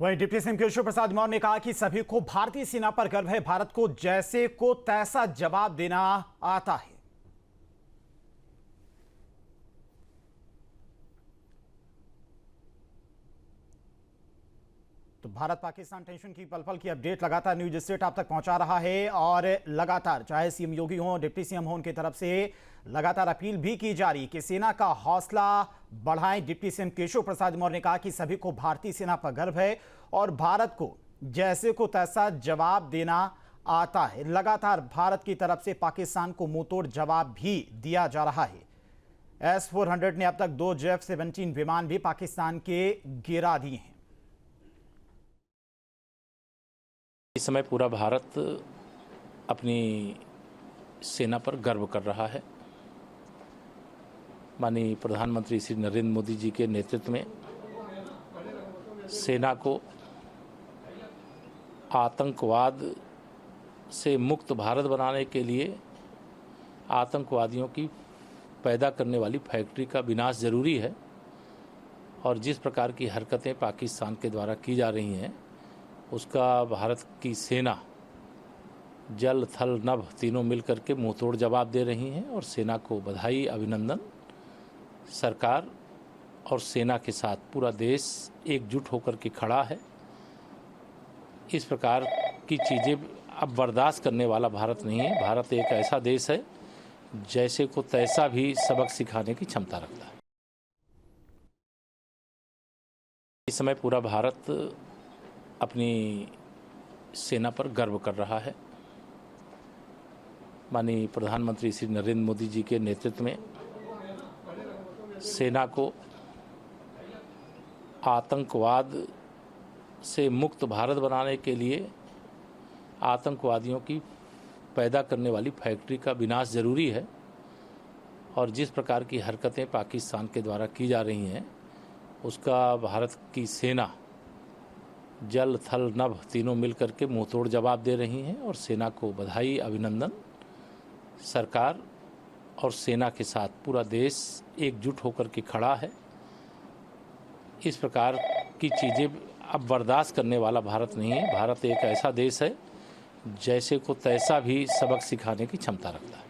वहीं deputy CM Keshav Prasad Maurya ने कहा कि सभी को भारतीय सेना पर गर्व है। भारत को जैसे को तैसा जवाब देना आता है। तो भारत पाकिस्तान टेंशन की पल पल की अपडेट लगातार न्यूज स्टेट आप तक पहुंचा रहा है और लगातार चाहे सीएम योगी हो, डिप्टी सीएम हो, उनकी तरफ से लगातार अपील भी की जा रही कि सेना का हौसला बढ़ाएं। डिप्टी सीएम केशव प्रसाद मौर्य ने कहा कि सभी को भारतीय सेना पर गर्व है और भारत को जैसे को तैसा जवाब देना आता है। लगातार भारत की तरफ से पाकिस्तान को मुंहतोड़ जवाब भी दिया जा रहा है। S-400 ने अब तक 2 J-17 विमान भी पाकिस्तान के गिरा दिए हैं। इस समय पूरा भारत अपनी सेना पर गर्व कर रहा है। माननीय प्रधानमंत्री श्री नरेंद्र मोदी जी के नेतृत्व में सेना को आतंकवाद से मुक्त भारत बनाने के लिए आतंकवादियों की पैदा करने वाली फैक्ट्री का विनाश जरूरी है और जिस प्रकार की हरकतें पाकिस्तान के द्वारा की जा रही हैं उसका भारत की सेना जल थल नभ तीनों मिलकर के मुंहतोड़ जवाब दे रही हैं और सेना को बधाई, अभिनंदन। सरकार और सेना के साथ पूरा देश एकजुट होकर के खड़ा है। इस प्रकार की चीज़ें अब बर्दाश्त करने वाला भारत नहीं है। भारत एक ऐसा देश है जैसे को तैसा भी सबक सिखाने की क्षमता रखता है। इस समय पूरा भारत अपनी सेना पर गर्व कर रहा है। माननीय प्रधानमंत्री श्री नरेंद्र मोदी जी के नेतृत्व में सेना को आतंकवाद से मुक्त भारत बनाने के लिए आतंकवादियों की पैदा करने वाली फैक्ट्री का विनाश जरूरी है और जिस प्रकार की हरकतें पाकिस्तान के द्वारा की जा रही हैं उसका भारत की सेना जल थल नभ तीनों मिलकर के मुंहतोड़ जवाब दे रही हैं और सेना को बधाई, अभिनंदन। सरकार और सेना के साथ पूरा देश एकजुट होकर के खड़ा है। इस प्रकार की चीज़ें अब बर्दाश्त करने वाला भारत नहीं है। भारत एक ऐसा देश है जैसे को तैसा भी सबक सिखाने की क्षमता रखता है।